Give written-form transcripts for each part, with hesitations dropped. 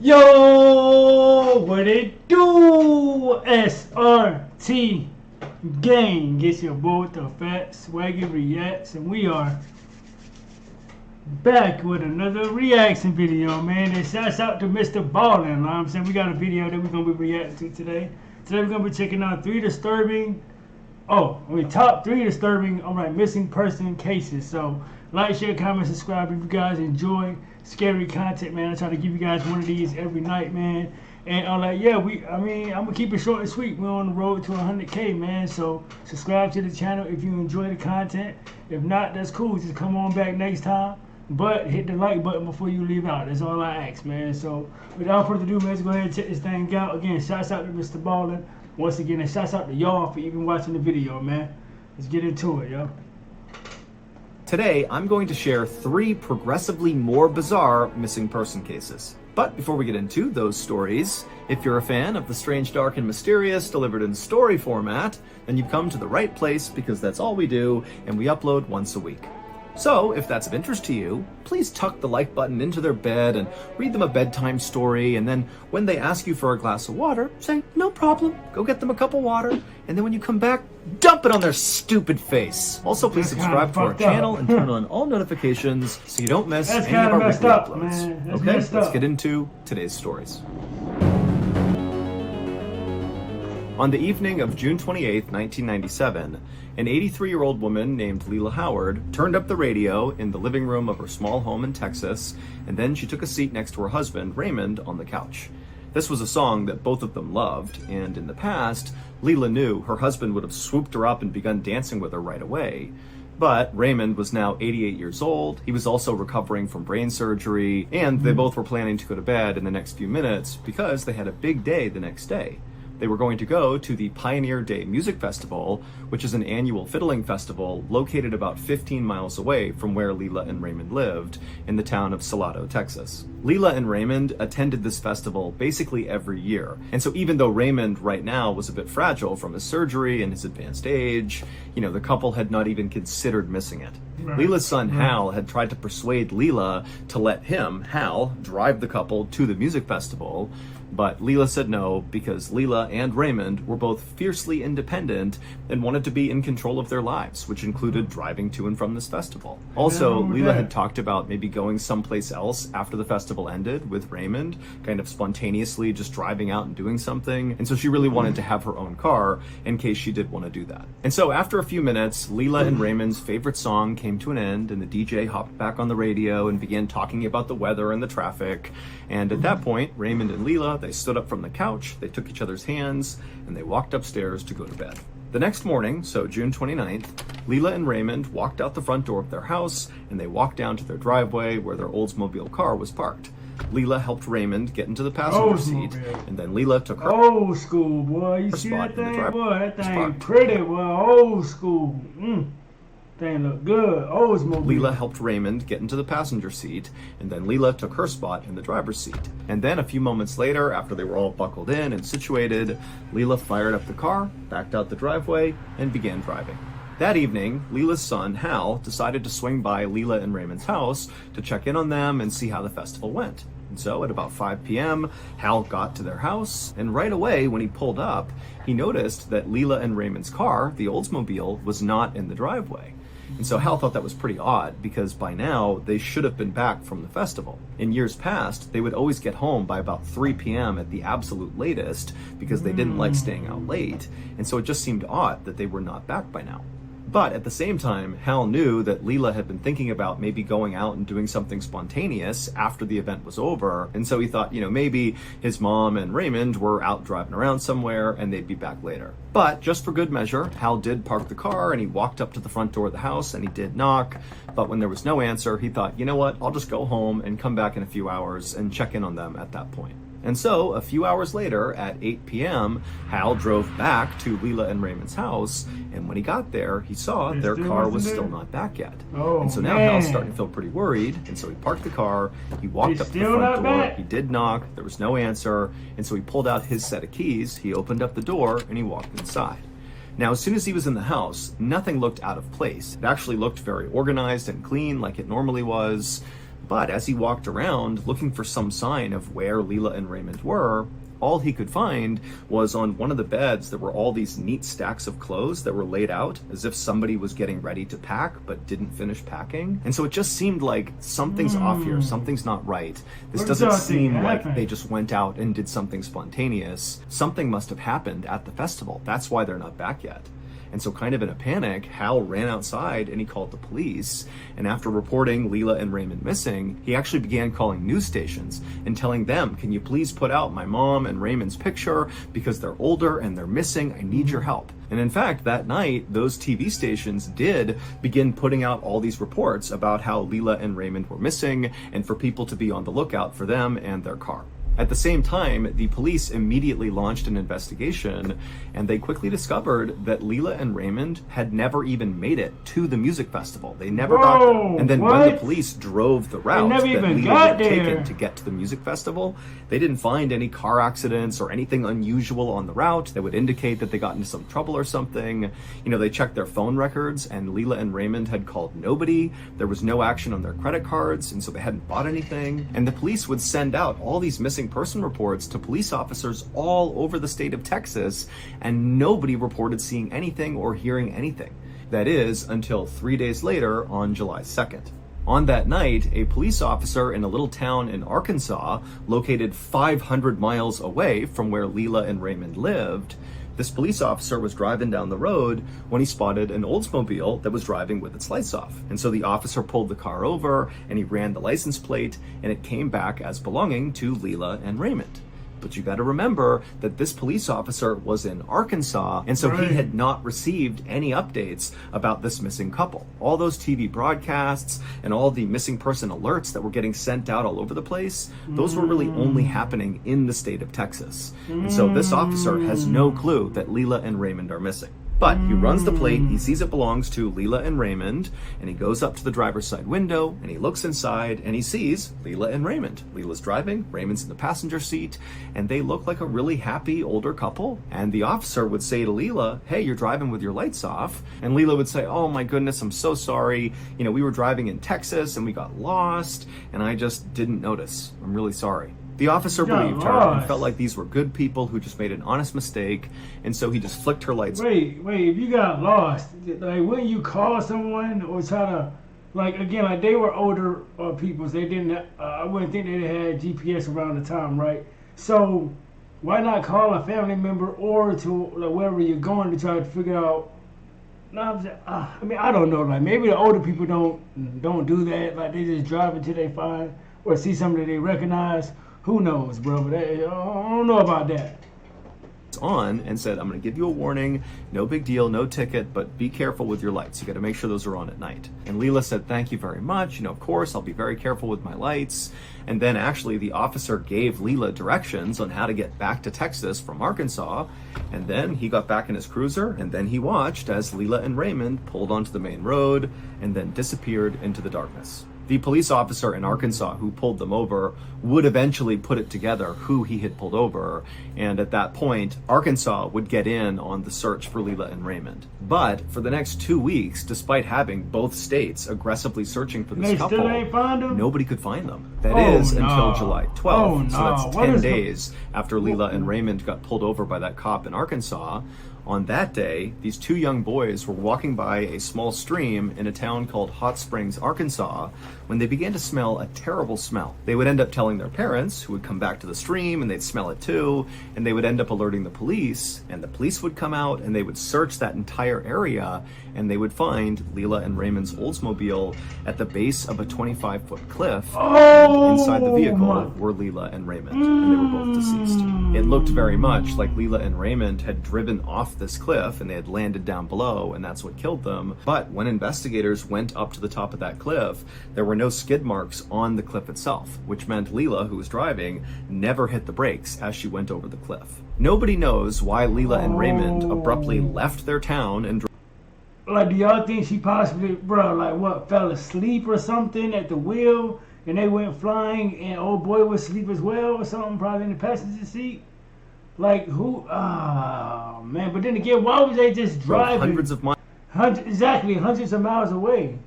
Yo, what it do? SRT gang. It's your boy with the fat SwaggyReacts, and we are back with another reaction video, man. And shouts out to Mr. Ballen. You know what I'm saying? We got a video that we're gonna be reacting to today. Today we're gonna be checking out top three disturbing, missing person cases. So like, share, comment, subscribe if you guys enjoy scary content, man. I try to give you guys one of these every night, man. And I'm gonna keep it short and sweet. We're on the road to 100K, man. So subscribe to the channel if you enjoy the content. If not, that's cool. Just come on back next time. But hit the like button before you leave out. That's all I ask, man. So without further ado, man, let's go ahead and check this thing out. Again, shouts out to Mr. Ballen. Once again, and shouts out to y'all for even watching the video, man. Let's get into it, yo. Today, I'm going to share 3 progressively more bizarre missing person cases. But before we get into those stories, if you're a fan of the strange, dark, and mysterious delivered in story format, then you've come to the right place because that's all we do, and we upload once a week. So, if that's of interest to you, please tuck the like button into their bed and read them a bedtime story, and then when they ask you for a glass of water, say, no problem, go get them a cup of water, and then when you come back, dump it on their stupid face. Also, please subscribe to our channel and turn on all notifications so you don't miss any of our weekly uploads. Okay, let's get into today's stories. On the evening of June 28, 1997, an 83-year-old woman named Leila Howard turned up the radio in the living room of her small home in Texas, and then she took a seat next to her husband, Raymond, on the couch. This was a song that both of them loved, and in the past, Leila knew her husband would have swooped her up and begun dancing with her right away. But Raymond was now 88 years old, he was also recovering from brain surgery, and they both were planning to go to bed in the next few minutes because they had a big day the next day. They were going to go to the Pioneer Day Music Festival, which is an annual fiddling festival located about 15 miles away from where Leila and Raymond lived, in the town of Salado, Texas. Leila and Raymond attended this festival basically every year, and so even though Raymond right now was a bit fragile from his surgery and his advanced age, the couple had not even considered missing it. Right. Leila's son, Hal, had tried to persuade Leila to let him, Hal, drive the couple to the music festival, but Leila said no because Leila and Raymond were both fiercely independent and wanted to be in control of their lives, which included driving to and from this festival. Also, Leila had talked about maybe going someplace else after the festival ended with Raymond, kind of spontaneously just driving out and doing something, and so she really wanted to have her own car in case she did want to do that. And so after a few minutes, Leila and Raymond's favorite song came to an end, and the DJ hopped back on the radio and began talking about the weather and the traffic, and at that point, Raymond and Leila, they stood up from the couch, they took each other's hands, and they walked upstairs to go to bed. The next morning, so June 29th, Leila and Raymond walked out the front door of their house, and they walked down to their driveway where their Oldsmobile car was parked. Leila helped Raymond get into the passenger seat, and then Leila took her old school, boy. You see that thing, boy? That thing pretty, boy. Old school. Thing look good. Oldsmobile. Leila helped Raymond get into the passenger seat, and then Leila took her spot in the driver's seat. And then a few moments later, after they were all buckled in and situated, Leila fired up the car, backed out the driveway, and began driving. That evening, Leila's son, Hal, decided to swing by Leila and Raymond's house to check in on them and see how the festival went. And so at about 5 p.m., Hal got to their house, and right away when he pulled up, he noticed that Leila and Raymond's car, the Oldsmobile, was not in the driveway. And so Hal thought that was pretty odd because by now they should have been back from the festival. In years past, they would always get home by about 3 p.m. at the absolute latest because they didn't like staying out late, and so it just seemed odd that they were not back by now. But at the same time, Hal knew that Leila had been thinking about maybe going out and doing something spontaneous after the event was over, and so he thought, maybe his mom and Raymond were out driving around somewhere and they'd be back later. But just for good measure, Hal did park the car and he walked up to the front door of the house and he did knock, but when there was no answer, he thought, you know what, I'll just go home and come back in a few hours and check in on them at that point. And so, a few hours later, at 8 p.m., Hal drove back to Leila and Raymond's house, and when he got there, he saw their car was still not back yet. And so now Hal's starting to feel pretty worried, and so he parked the car, he walked up to the front door, he did knock, there was no answer, and so he pulled out his set of keys, he opened up the door, and he walked inside. Now, as soon as he was in the house, nothing looked out of place. It actually looked very organized and clean like it normally was. But as he walked around looking for some sign of where Leila and Raymond were, all he could find was on one of the beds there were all these neat stacks of clothes that were laid out as if somebody was getting ready to pack but didn't finish packing. And so it just seemed like something's off here, something's not right. This doesn't seem like they just went out and did something spontaneous. Something must have happened at the festival. That's why they're not back yet. And so kind of in a panic, Hal ran outside and he called the police. And after reporting Leila and Raymond missing, he actually began calling news stations and telling them, can you please put out my mom and Raymond's picture because they're older and they're missing. I need your help. And in fact, that night, those TV stations did begin putting out all these reports about how Leila and Raymond were missing and for people to be on the lookout for them and their car. At the same time, the police immediately launched an investigation, and they quickly discovered that Leila and Raymond had never even made it to the music festival. They never got there. And then when the police drove the route that Leila had taken to get to the music festival, they didn't find any car accidents or anything unusual on the route that would indicate that they got into some trouble or something. You know, they checked their phone records, and Leila and Raymond had called nobody. There was no action on their credit cards, and so they hadn't bought anything. And the police would send out all these missing person reports to police officers all over the state of Texas, and nobody reported seeing anything or hearing anything. That is, until 3 days later on July 2nd. On that night, a police officer in a little town in Arkansas, located 500 miles away from where Leila and Raymond lived, this police officer was driving down the road when he spotted an Oldsmobile that was driving with its lights off. And so the officer pulled the car over and he ran the license plate, and it came back as belonging to Leila and Raymond. But you got to remember that this police officer was in Arkansas, and so he had not received any updates about this missing couple. All those TV broadcasts and all the missing person alerts that were getting sent out all over the place, those were really only happening in the state of Texas. And so this officer has no clue that Leila and Raymond are missing. But he runs the plate, he sees it belongs to Leila and Raymond, and he goes up to the driver's side window, and he looks inside, and he sees Leila and Raymond. Leila's driving, Raymond's in the passenger seat, and they look like a really happy older couple. And the officer would say to Leila, hey, you're driving with your lights off. And Leila would say, oh my goodness, I'm so sorry. You know, we were driving in Texas, and we got lost, and I just didn't notice. I'm really sorry. The officer believed her and felt like these were good people who just made an honest mistake, and so he just flicked her lights. Wait, if you got lost, like wouldn't you call someone or try to, like again, like they were older people, so they didn't, I wouldn't think they had GPS around the time, right? So why not call a family member or to like, wherever you're going to try to figure out? I mean, I don't know, like maybe the older people don't do that, like they just drive until they find or see somebody they recognize. Who knows, bro? But I don't know about that. On and said, I'm going to give you a warning, no big deal, no ticket, but be careful with your lights. You got to make sure those are on at night. And Leila said, thank you very much. You know, of course, I'll be very careful with my lights. And then actually the officer gave Leila directions on how to get back to Texas from Arkansas. And then he got back in his cruiser, and then he watched as Leila and Raymond pulled onto the main road and then disappeared into the darkness. The police officer in Arkansas who pulled them over would eventually put it together who he had pulled over, and at that point, Arkansas would get in on the search for Leila and Raymond. But for the next 2 weeks, despite having both states aggressively searching for this couple, nobody could find them. That is until July 12th, so that's 10 days after Leila and Raymond got pulled over by that cop in Arkansas. On that day, these two young boys were walking by a small stream in a town called Hot Springs, Arkansas, when they began to smell a terrible smell. They would end up telling their parents, who would come back to the stream, and they'd smell it too, and they would end up alerting the police, and the police would come out, and they would search that entire area, and they would find Leila and Raymond's Oldsmobile at the base of a 25-foot cliff. And inside the vehicle were Leila and Raymond, and they were both deceased. It looked very much like Leila and Raymond had driven off this cliff and they had landed down below, and that's what killed them. But when investigators went up to the top of that cliff, there were no skid marks on the cliff itself, which meant Leila, who was driving, never hit the brakes as she went over the cliff. Nobody knows why Leila and Raymond abruptly left their town and like, do y'all think she possibly, bro, like what, fell asleep or something at the wheel and they went flying and old boy was asleep as well or something, probably in the passenger seat? Like who? Oh man! But then again, why was they just driving hundreds of miles? Hundreds of miles away.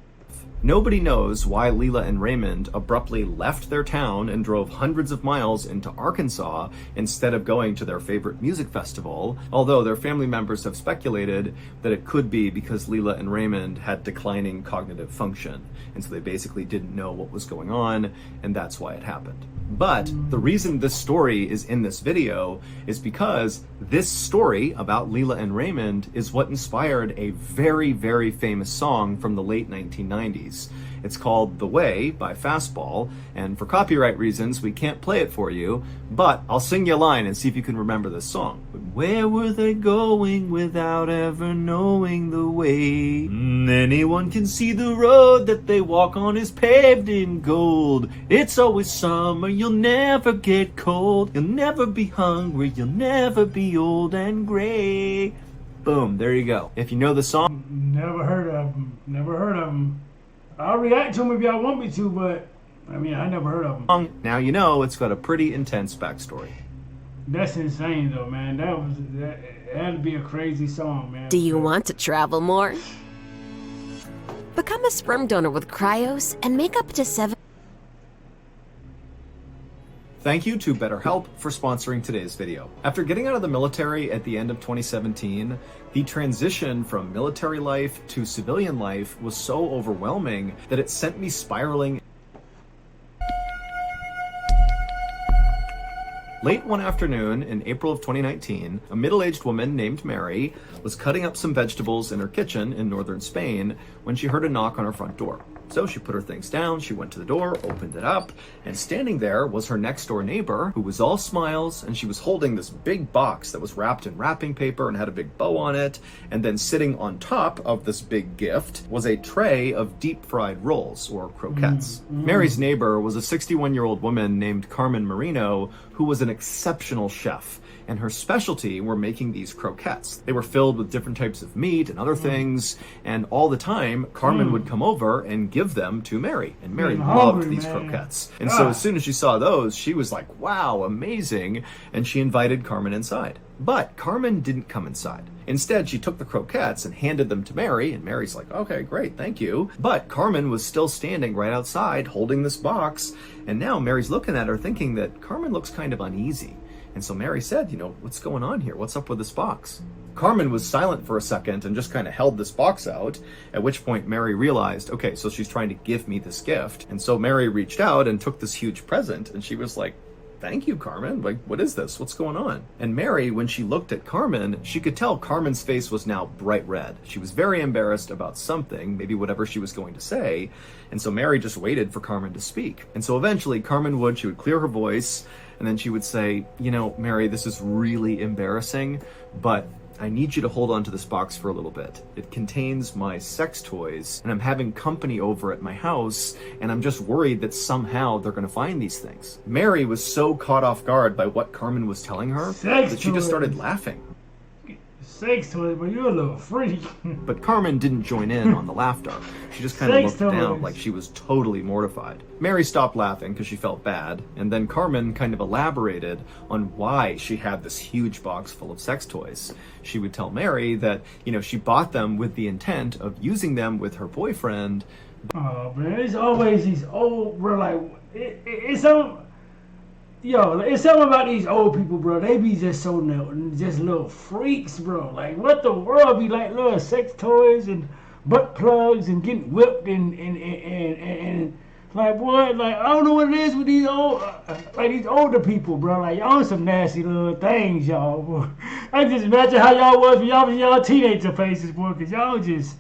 Nobody knows why Leela and Raymond abruptly left their town and drove hundreds of miles into Arkansas instead of going to their favorite music festival, although their family members have speculated that it could be because Leela and Raymond had declining cognitive function, and so they basically didn't know what was going on, and that's why it happened. But the reason this story is in this video is because this story about Leela and Raymond is what inspired a very, very famous song from the late 1990s. It's called The Way by Fastball, and for copyright reasons, we can't play it for you, but I'll sing you a line and see if you can remember this song. Where were they going without ever knowing the way? Anyone can see the road that they walk on is paved in gold. It's always summer, you'll never get cold. You'll never be hungry, you'll never be old and gray. Boom, there you go. If you know the song. Never heard of them. Never heard of them. I'll react to them if y'all want me to, but I mean, I never heard of them. Now you know it's got a pretty intense backstory. That's insane, though, man. That had to be a crazy song, man. Do you want to travel more? Become a sperm donor with Cryos and make up to 7. Thank you to BetterHelp for sponsoring today's video. After getting out of the military at the end of 2017, the transition from military life to civilian life was so overwhelming that it sent me spiraling. Late one afternoon in April of 2019, a middle-aged woman named Mary was cutting up some vegetables in her kitchen in northern Spain when she heard a knock on her front door. So she put her things down, she went to the door, opened it up, and standing there was her next door neighbor, who was all smiles, and she was holding this big box that was wrapped in wrapping paper and had a big bow on it, and then sitting on top of this big gift was a tray of deep-fried rolls, or croquettes. Mary's neighbor was a 61-year-old woman named Carmen Marino, who was an exceptional chef, and her specialty were making these croquettes. They were filled with different types of meat and other things, and all the time, Carmen would come over and give them to Mary, and Mary loved these croquettes. And so as soon as she saw those, she was like, wow, amazing, and she invited Carmen inside. But Carmen didn't come inside. Instead, she took the croquettes and handed them to Mary, and Mary's like, okay, great, thank you. But Carmen was still standing right outside holding this box, and now Mary's looking at her thinking that Carmen looks kind of uneasy. And so Mary said, what's going on here? What's up with this box? Carmen was silent for a second and just kind of held this box out, at which point Mary realized, okay, so she's trying to give me this gift. And so Mary reached out and took this huge present, and she was like, thank you, Carmen. Like, what is this? What's going on? And Mary, when she looked at Carmen, she could tell Carmen's face was now bright red. She was very embarrassed about something, maybe whatever she was going to say. And so Mary just waited for Carmen to speak. And so eventually Carmen she would clear her voice, and then she would say, Mary, this is really embarrassing, but I need you to hold on to this box for a little bit. It contains my sex toys, and I'm having company over at my house, and I'm just worried that somehow they're gonna find these things. Mary was so caught off guard by what Carmen was telling her that she just started laughing. Sex toys, but you're a little freak. But Carmen didn't join in on the laughter. She just kind of looked down like she was totally mortified. Mary stopped laughing because she felt bad, and then Carmen kind of elaborated on why she had this huge box full of sex toys. She would tell Mary that, she bought them with the intent of using them with her boyfriend. Oh, man, it's always these old, bro, like, it's something about these old people, bro. They be just just little freaks, bro. Like, what the world be like, little sex toys and butt plugs and getting whipped and like, what? Like, I don't know what it is with these these older people, bro. Like, y'all some nasty little things, y'all. Boy. I can just imagine how y'all was when y'all was y'all teenager faces, boy, because y'all just...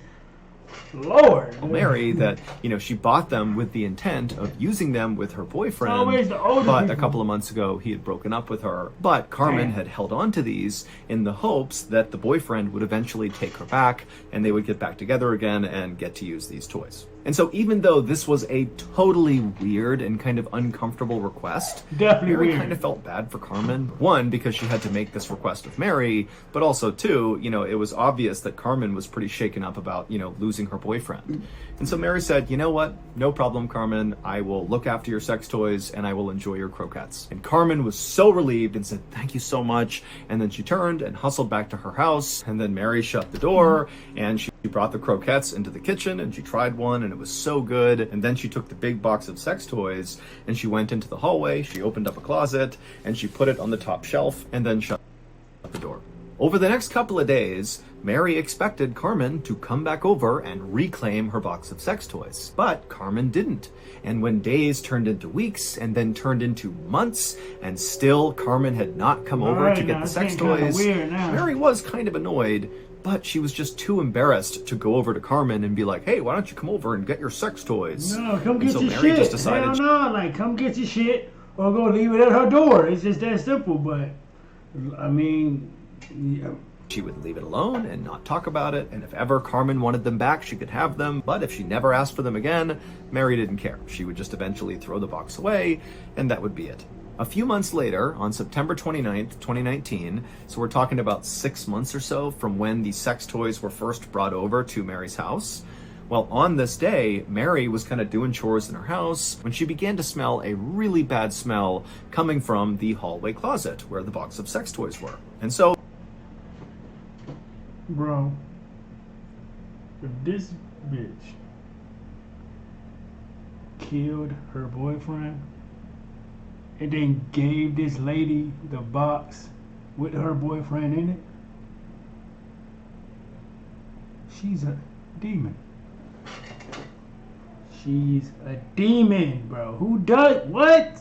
Lord. Mary that, she bought them with the intent of using them with her boyfriend, always the older but people. A couple of months ago he had broken up with her. But Carmen had held on to these in the hopes that the boyfriend would eventually take her back and they would get back together again and get to use these toys. And so even though this was a totally weird and kind of uncomfortable request, Mary kind of felt bad for Carmen. One, because she had to make this request of Mary, but also two, it was obvious that Carmen was pretty shaken up about, losing her boyfriend. And so Mary said, you know what? No problem, Carmen. I will look after your sex toys and I will enjoy your croquettes. And Carmen was so relieved and said, thank you so much. And then she turned and hustled back to her house. And then Mary shut the door and she brought the croquettes into the kitchen and she tried one and it was so good. And then she took the big box of sex toys and she went into the hallway, she opened up a closet, and she put it on the top shelf and then shut the door. Over the next couple of days, Mary expected Carmen to come back over and reclaim her box of sex toys. But Carmen didn't. And when days turned into weeks and then turned into months, and still Carmen had not come over to get the sex toys, Mary was kind of annoyed, but she was just too embarrassed to go over to Carmen and be like, hey, why don't you come over and get your sex toys? No, come get your Mary shit. Just decided hell no, like, come get your shit or go leave it at her door. It's just that simple, but, I mean... Yeah. She would leave it alone and not talk about it, and if ever Carmen wanted them back, she could have them, but if she never asked for them again, Mary didn't care. She would just eventually throw the box away, and that would be it. A few months later, on September 29th, 2019, so we're talking about 6 months or so from when the sex toys were first brought over to Mary's house, well, on this day, Mary was kind of doing chores in her house when she began to smell a really bad smell coming from the hallway closet where the box of sex toys were. And so... Bro, if this bitch killed her boyfriend and then gave this lady the box with her boyfriend in it, she's a demon. She's a demon, bro. Who does what?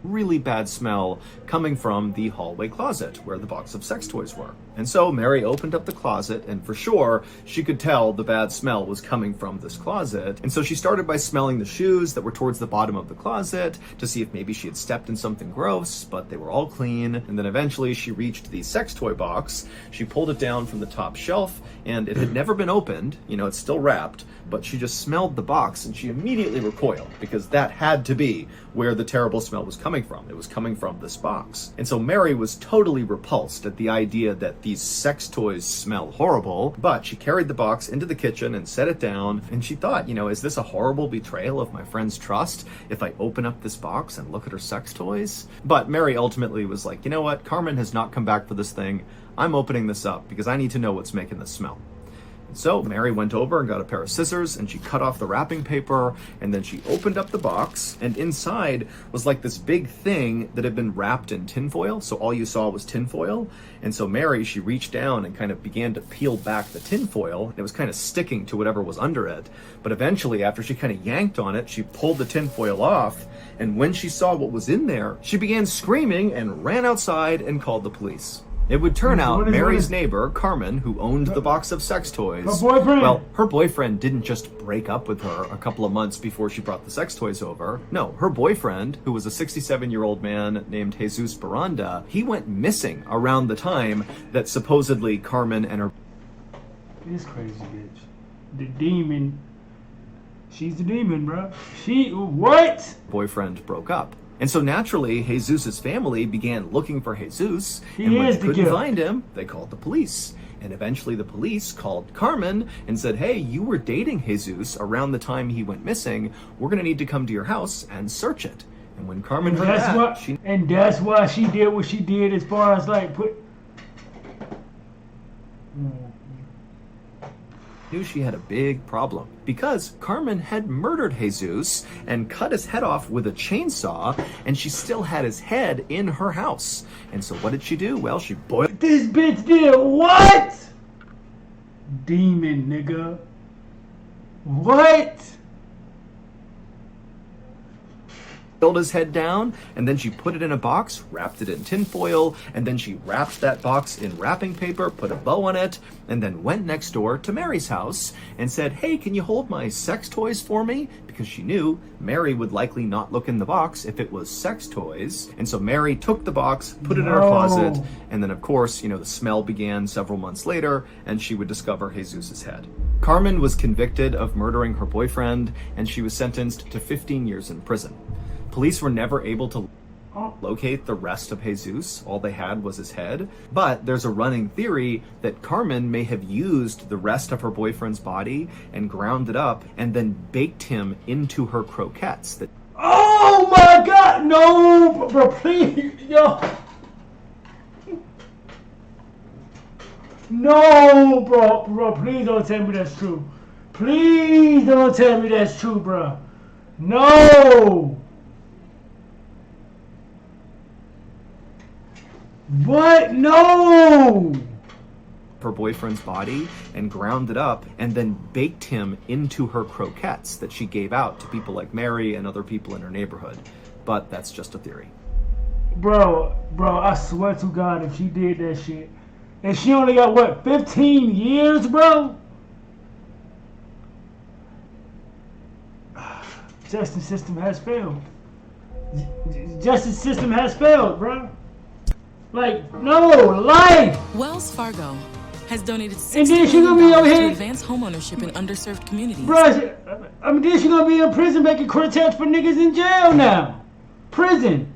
Really bad smell coming from the hallway closet where the box of sex toys were. And so Mary opened up the closet, and for sure she could tell the bad smell was coming from this closet. And so she started by smelling the shoes that were towards the bottom of the closet to see if maybe she had stepped in something gross, but they were all clean. And then eventually she reached the sex toy box. She pulled it down from the top shelf, and it had never been opened. You know, it's still wrapped, but she just smelled the box and she immediately recoiled because that had to be where the terrible smell was coming from. It was coming from this box. And so Mary was totally repulsed at the idea that these sex toys smell horrible, but she carried the box into the kitchen and set it down, and she thought, you know, is this a horrible betrayal of my friend's trust if I open up this box and look at her sex toys? But Mary ultimately was like, you know what, Carmen has not come back for this thing. I'm opening this up because I need to know what's making this smell. So Mary went over and got a pair of scissors and she cut off the wrapping paper, and then she opened up the box, and inside was like this big thing that had been wrapped in tinfoil. So all you saw was tinfoil. And so Mary, she reached down and kind of began to peel back the tinfoil. It was kind of sticking to whatever was under it. But eventually, after she kind of yanked on it, she pulled the tinfoil off. And when she saw what was in there, she began screaming and ran outside and called the police. It would turn out Mary's neighbor, Carmen, who owned the box of sex toys, her boyfriend didn't just break up with her a couple of months before she brought the sex toys over. No, her boyfriend, who was a 67-year-old man named Jesus Baranda, he went missing around the time that supposedly Carmen and her... This crazy bitch. The demon. She's the demon, bro. What? Boyfriend broke up. And so naturally, Jesus's family began looking for Jesus, and when they couldn't find him, they called the police. And eventually the police called Carmen and said, hey, you were dating Jesus around the time he went missing. We're going to need to come to your house and search it. And when Carmen heard that, and that's why she did what she did as far as like knew she had a big problem because Carmen had murdered Jesus and cut his head off with a chainsaw, and she still had his head in her house. And so what did she do? Well, she boiled... This bitch did what? Demon, nigga. What? His head down, and then she put it in a box, wrapped it in tinfoil, and then she wrapped that box in wrapping paper, put a bow on it, and then went next door to Mary's house and said, hey, can you hold my sex toys for me? Because she knew Mary would likely not look in the box if it was sex toys. And so Mary took the box, put it in her closet, and then of course, you know, the smell began several months later, and she would discover Jesus's head. Carmen was convicted of murdering her boyfriend, and she was sentenced to 15 years in prison. Police were never able to locate the rest of Jesus. All they had was his head. But there's a running theory that Carmen may have used the rest of her boyfriend's body and ground it up and then baked him into her croquettes. Oh my God! No, bro, please, yo. No, bro, please don't tell me that's true. Please don't tell me that's true, bro. No. What? No. Her boyfriend's body and ground it up and then baked him into her croquettes that she gave out to people like Mary and other people in her neighborhood. But that's just a theory. Bro, I swear to God, if she did that shit, and she only got, what, 15 years, bro? Justice system has failed. Justice system has failed, bro. Like, no, life! Wells Fargo has donated And $60 then she gonna be million over to here, advance homeownership in underserved communities. bro. I mean, then she gonna be in prison making quartets for niggas in jail now. Prison.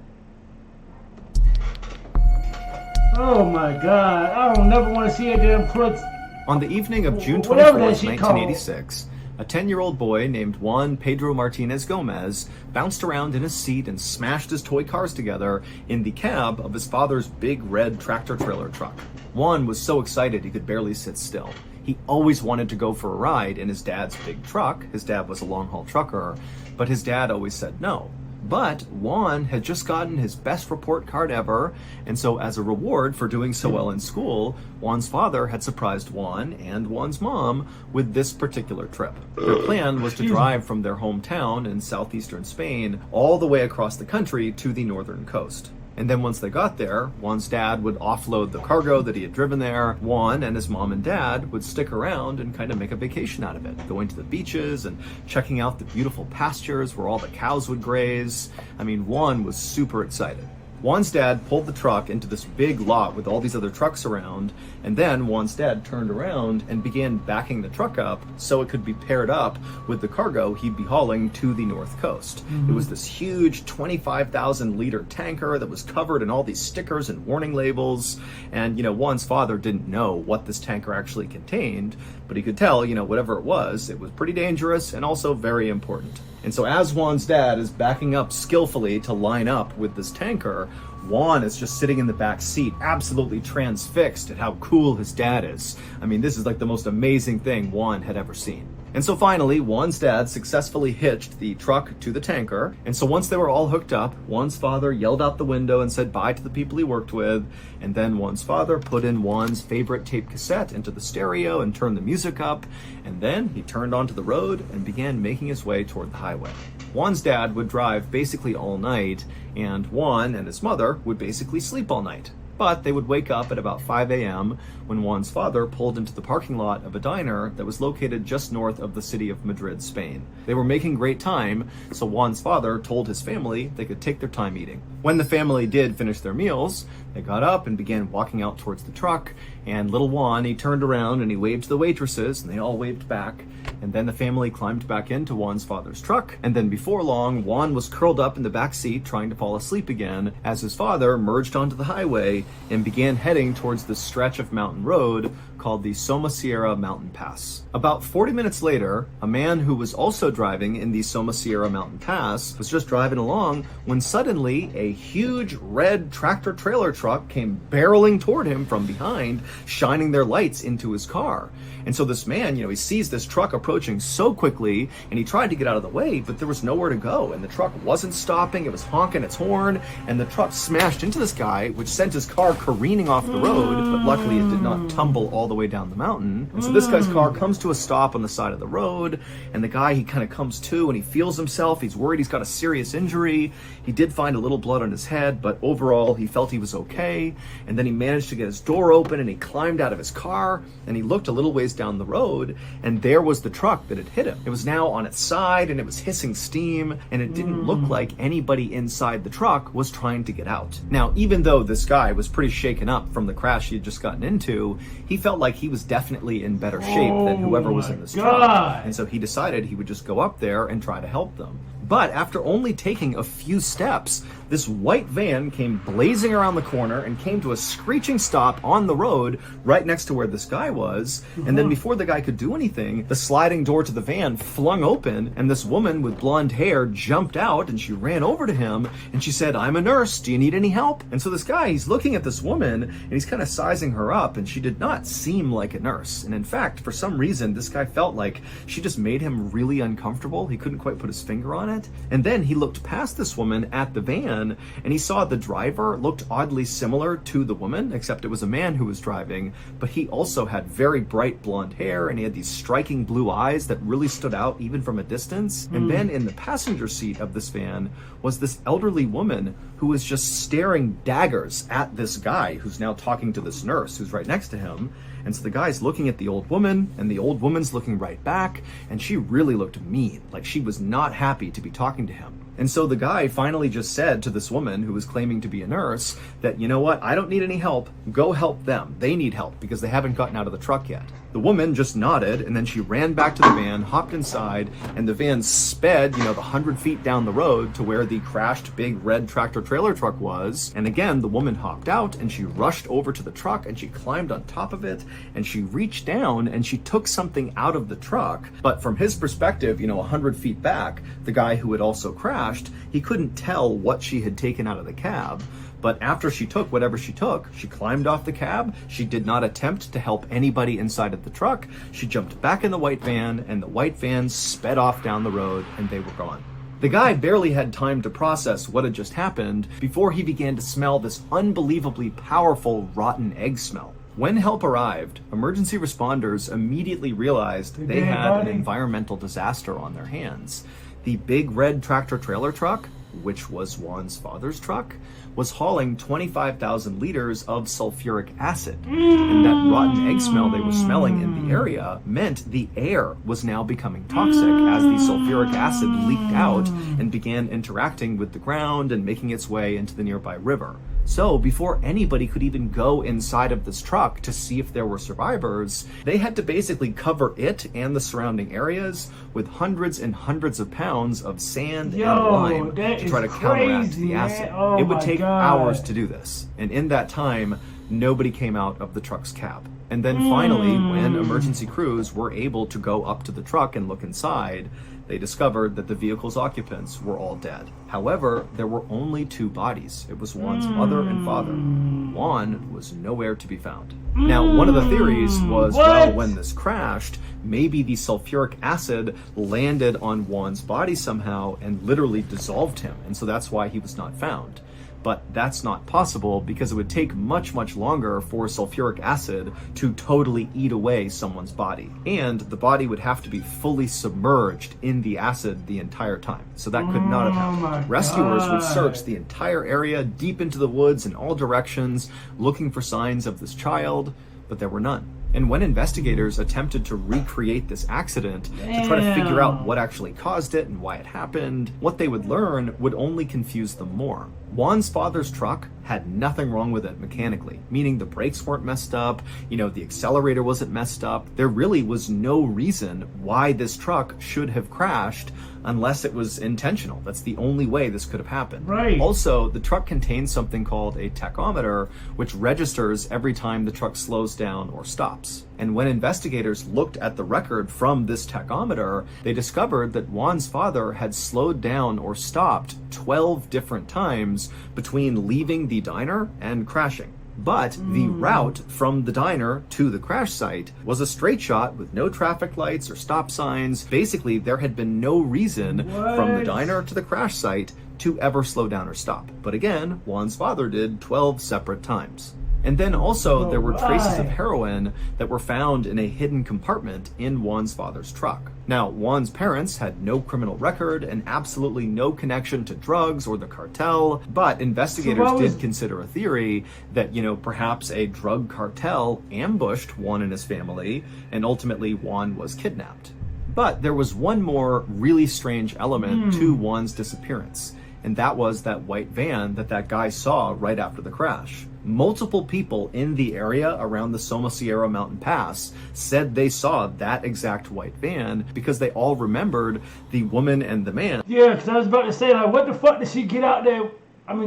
Oh my God, I don't never want to see a damn quartet. On the evening of June Whatever 24th, that shit called. 1986, a 10-year-old boy named Juan Pedro Martinez Gomez bounced around in his seat and smashed his toy cars together in the cab of his father's big red tractor-trailer truck. Juan was so excited he could barely sit still. He always wanted to go for a ride in his dad's big truck. His dad was a long-haul trucker, but his dad always said no. But Juan had just gotten his best report card ever, and so as a reward for doing so well in school, Juan's father had surprised Juan and Juan's mom with this particular trip. Their plan was to drive from their hometown in southeastern Spain all the way across the country to the northern coast. And then once they got there, Juan's dad would offload the cargo that he had driven there. Juan and his mom and dad would stick around and kind of make a vacation out of it, going to the beaches and checking out the beautiful pastures where all the cows would graze. I mean, Juan was super excited. Juan's dad pulled the truck into this big lot with all these other trucks around, and then Juan's dad turned around and began backing the truck up so it could be paired up with the cargo he'd be hauling to the north coast. It was this huge 25,000-liter tanker that was covered in all these stickers and warning labels, and, you know, Juan's father didn't know what this tanker actually contained, but he could tell, you know, whatever it was pretty dangerous and also very important. And so as Juan's dad is backing up skillfully to line up with this tanker, Juan is just sitting in the back seat, absolutely transfixed at how cool his dad is. I mean, this is like the most amazing thing Juan had ever seen. And so finally, Juan's dad successfully hitched the truck to the tanker. And so once they were all hooked up, Juan's father yelled out the window and said bye to the people he worked with. And then Juan's father put in Juan's favorite tape cassette into the stereo and turned the music up. And then he turned onto the road and began making his way toward the highway. Juan's dad would drive basically all night, and Juan and his mother would basically sleep all night. But they would wake up at about 5 a.m. when Juan's father pulled into the parking lot of a diner that was located just north of the city of Madrid, Spain. They were making great time, so Juan's father told his family they could take their time eating. When the family did finish their meals, they got up and began walking out towards the truck, and little Juan, he turned around and he waved to the waitresses, and they all waved back. And then the family climbed back into Juan's father's truck, and then before long, Juan was curled up in the back seat trying to fall asleep again as his father merged onto the highway and began heading towards this stretch of mountain road called the Somosierra Mountain Pass. About 40 minutes later, a man who was also driving in the Somosierra Mountain Pass was just driving along when suddenly a huge red tractor-trailer truck came barreling toward him from behind, shining their lights into his car. And so this man, he sees this truck approaching so quickly, and he tried to get out of the way, but there was nowhere to go, and the truck wasn't stopping, it was honking its horn, and the truck smashed into this guy, which sent his car careening off the road, but luckily it did not tumble all the way down the mountain. And so this guy's car comes to a stop on the side of the road, and the guy, he kind of comes to, and he feels himself, he's worried he's got a serious injury. He did find a little blood on his head, but overall he felt he was okay, and then he managed to get his door open, and he climbed out of his car, and he looked a little ways down the road, and there was the truck that had hit him. It was now on its side, and it was hissing steam, and it didn't look like anybody inside the truck was trying to get out. Now, even though this guy was pretty shaken up from the crash he had just gotten into, he felt like he was definitely in better shape than whoever was in this truck, and so he decided he would just go up there and try to help them. But after only taking a few steps, this white van came blazing around the corner and came to a screeching stop on the road right next to where this guy was. And then before the guy could do anything, the sliding door to the van flung open, and this woman with blonde hair jumped out, and she ran over to him, and she said, "I'm a nurse. Do you need any help?" And so this guy, he's looking at this woman, and he's kind of sizing her up, and she did not seem like a nurse. And in fact, for some reason, this guy felt like she just made him really uncomfortable. He couldn't quite put his finger on it. And then he looked past this woman at the van, and he saw the driver looked oddly similar to the woman, except it was a man who was driving, but he also had very bright blonde hair, and he had these striking blue eyes that really stood out even from a distance. And then in the passenger seat of this van was this elderly woman who was just staring daggers at this guy who's now talking to this nurse who's right next to him. And so the guy's looking at the old woman, and the old woman's looking right back, and she really looked mean, like she was not happy to be talking to him. And so the guy finally just said to this woman who was claiming to be a nurse that, "You know what, I don't need any help. Go help them. They need help because they haven't gotten out of the truck yet." The woman just nodded, and then she ran back to the van, hopped inside, and the van sped, the 100 feet down the road to where the crashed big red tractor trailer truck was. And again, the woman hopped out, and she rushed over to the truck, and she climbed on top of it, and she reached down, and she took something out of the truck. But from his perspective, 100 feet back, the guy who had also crashed, he couldn't tell what she had taken out of the cab. But after she took whatever she took, she climbed off the cab. She did not attempt to help anybody inside of the truck. She jumped back in the white van, and the white van sped off down the road, and they were gone. The guy barely had time to process what had just happened before he began to smell this unbelievably powerful rotten egg smell. When help arrived, emergency responders immediately realized they had an environmental disaster on their hands. The big red tractor trailer truck, which was Juan's father's truck, was hauling 25,000 liters of sulfuric acid. And that rotten egg smell they were smelling in the area meant the air was now becoming toxic as the sulfuric acid leaked out and began interacting with the ground and making its way into the nearby river. So before anybody could even go inside of this truck to see if there were survivors, they had to basically cover it and the surrounding areas with hundreds and hundreds of pounds of sand and lime to try to counteract the acid. It would take hours to do this. And in that time, nobody came out of the truck's cab. And then finally, when emergency crews were able to go up to the truck and look inside, they discovered that the vehicle's occupants were all dead. However, there were only two bodies. It was Juan's mother and father. Juan was nowhere to be found. Now, one of the theories was, well, when this crashed, maybe the sulfuric acid landed on Juan's body somehow and literally dissolved him, and so that's why he was not found. But that's not possible because it would take much, much longer for sulfuric acid to totally eat away someone's body. And the body would have to be fully submerged in the acid the entire time. So that could not have happened. Rescuers would search the entire area deep into the woods in all directions, looking for signs of this child, but there were none. And when investigators attempted to recreate this accident to try to figure out what actually caused it and why it happened, what they would learn would only confuse them more. Juan's father's truck had nothing wrong with it mechanically, meaning the brakes weren't messed up, the accelerator wasn't messed up. There really was no reason why this truck should have crashed unless it was intentional. That's the only way this could have happened. Right. Also, the truck contains something called a tachometer, which registers every time the truck slows down or stops. And when investigators looked at the record from this tachometer, they discovered that Juan's father had slowed down or stopped 12 different times between leaving the diner and crashing. But the route from the diner to the crash site was a straight shot with no traffic lights or stop signs. Basically, there had been no reason from the diner to the crash site to ever slow down or stop. But again, Juan's father did 12 separate times. And then also there were traces of heroin that were found in a hidden compartment in Juan's father's truck. Now, Juan's parents had no criminal record and absolutely no connection to drugs or the cartel, but investigators did consider a theory that, perhaps a drug cartel ambushed Juan and his family, and ultimately Juan was kidnapped. But there was one more really strange element to Juan's disappearance, and that was that white van that guy saw right after the crash. Multiple people in the area around the Somosierra Mountain Pass said they saw that exact white van because they all remembered the woman and the man. Yeah, because I was about to say, what the fuck did she get out there?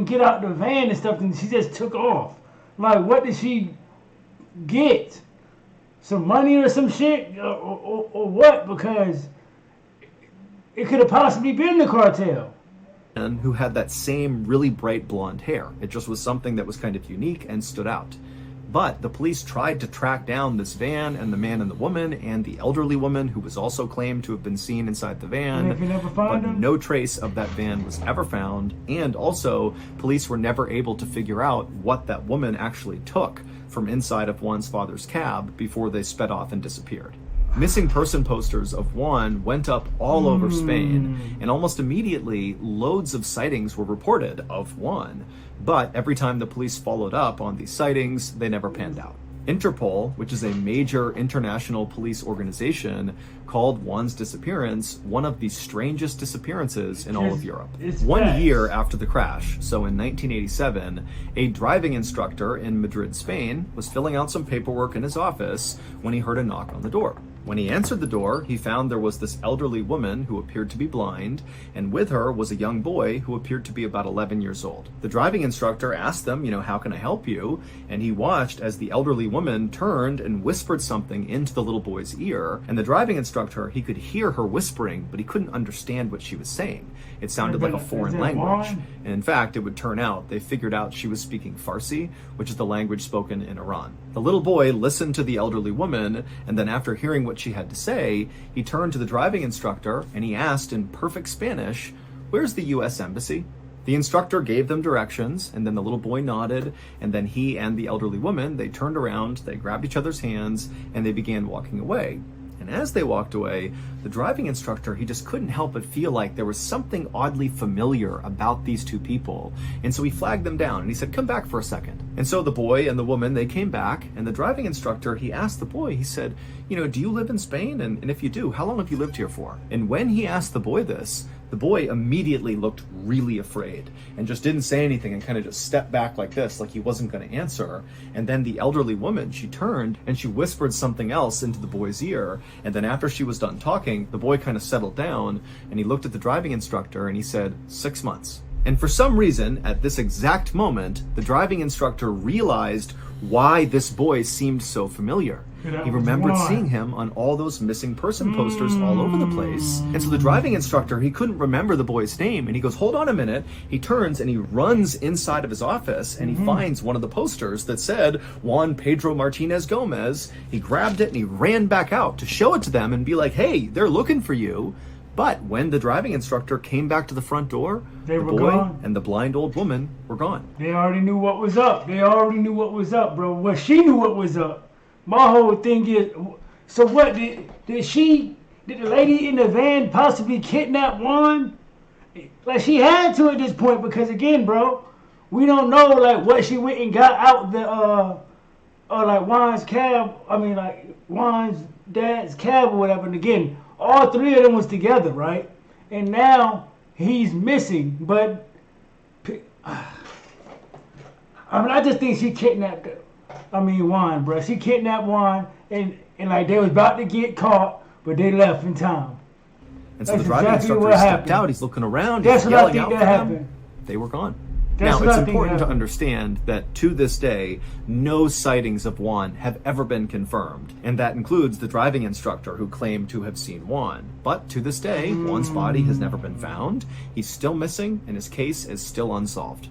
get out the van and stuff, and she just took off. Like, what did she get? Some money or some shit? Or what? Because it could have possibly been the cartel. Who had that same really bright blonde hair. It just was something that was kind of unique and stood out. But the police tried to track down this van and the man and the woman and the elderly woman who was also claimed to have been seen inside the van. And if you never find them? No trace of that van was ever found. And also, police were never able to figure out what that woman actually took from inside of Juan's father's cab before they sped off and disappeared. Missing person posters of Juan went up all over Spain, and almost immediately, loads of sightings were reported of Juan. But every time the police followed up on these sightings, they never panned out. Interpol, which is a major international police organization, called Juan's disappearance one of the strangest disappearances in all of Europe. 1 year after the crash, so in 1987, a driving instructor in Madrid, Spain, was filling out some paperwork in his office when he heard a knock on the door. When he answered the door, he found there was this elderly woman who appeared to be blind, and with her was a young boy who appeared to be about 11 years old. The driving instructor asked them, how can I help you? And he watched as the elderly woman turned and whispered something into the little boy's ear. And the driving instructor, he could hear her whispering, but he couldn't understand what she was saying. It sounded like a foreign language. And in fact, it would turn out they figured out she was speaking Farsi, which is the language spoken in Iran. The little boy listened to the elderly woman, and then after hearing what she had to say, he turned to the driving instructor and he asked in perfect Spanish, "Where's the U.S. Embassy?" The instructor gave them directions, and then the little boy nodded, and then he and the elderly woman, they turned around, they grabbed each other's hands, and they began walking away. And as they walked away, the driving instructor, he just couldn't help but feel like there was something oddly familiar about these two people. And so he flagged them down and he said, "Come back for a second." And so the boy and the woman, they came back, and the driving instructor, he asked the boy, he said, "Do you live in Spain? And if you do, how long have you lived here for?" And when he asked the boy this, the boy immediately looked really afraid and just didn't say anything and kind of just stepped back like this, like he wasn't going to answer. And then the elderly woman, she turned and she whispered something else into the boy's ear. And then after she was done talking, the boy kind of settled down and he looked at the driving instructor and he said, 6 months. And for some reason, at this exact moment, the driving instructor realized why this boy seemed so familiar. He remembered seeing him on all those missing person posters all over the place. And so the driving instructor, he couldn't remember the boy's name. And he goes, "Hold on a minute." He turns and he runs inside of his office and he finds one of the posters that said Juan Pedro Martinez Gomez. He grabbed it and he ran back out to show it to them and be like, "Hey, they're looking for you." But when the driving instructor came back to the front door, the boy and the blind old woman were gone. They already knew what was up. Bro. Well, she knew what was up. My whole thing is, so what, did the lady in the van possibly kidnap Juan? Like, she had to at this point, because again, bro, we don't know, like, what she went and got out the, like, Juan's cab, Juan's dad's cab or whatever. And again, all three of them was together, right? And now he's missing, but I just think she kidnapped Juan, bro. She kidnapped Juan, and like they was about to get caught, but they left in time. And so the driving instructor stepped out. He's looking around. That's he's what I yelling think out that for happened. them. They were gone. That's now, it's important to understand that to this day, no sightings of Juan have ever been confirmed, and that includes the driving instructor who claimed to have seen Juan. But to this day, Juan's body has never been found. He's still missing, and his case is still unsolved.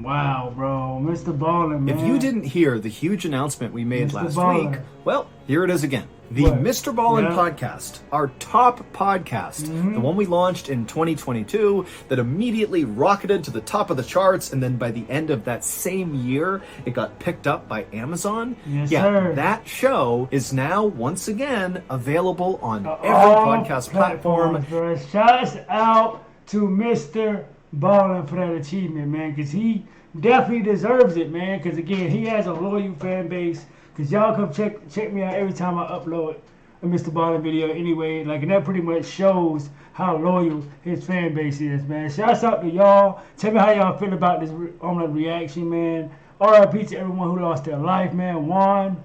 Wow, bro. Mr. Ballen, man. If you didn't hear the huge announcement we made last week, well, here it is again. The Mr. Ballen podcast, our top podcast, the one we launched in 2022 that immediately rocketed to the top of the charts, and then by the end of that same year, it got picked up by Amazon. Yes, sir. That show is now once again available on every podcast platform. Shouts out to Mr. Ballen for that achievement, man, because he definitely deserves it, man, because again, he has a loyal fan base. Because y'all come check me out every time I upload a Mr. Ballen video anyway. Like, and that pretty much shows how loyal his fan base is, man. Shouts out to y'all. Tell me how y'all feel about this reaction, man. RIP to everyone who lost their life, man. Juan,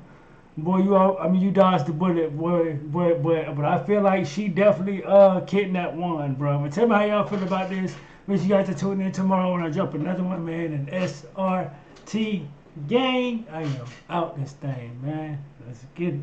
boy, you dodged the bullet, boy. But I feel like she definitely kidnapped Juan, bro. But tell me how y'all feel about this. Make sure you guys to tune in tomorrow when I drop another one, man. An SRT gang. I am out this thing, man. Let's get it.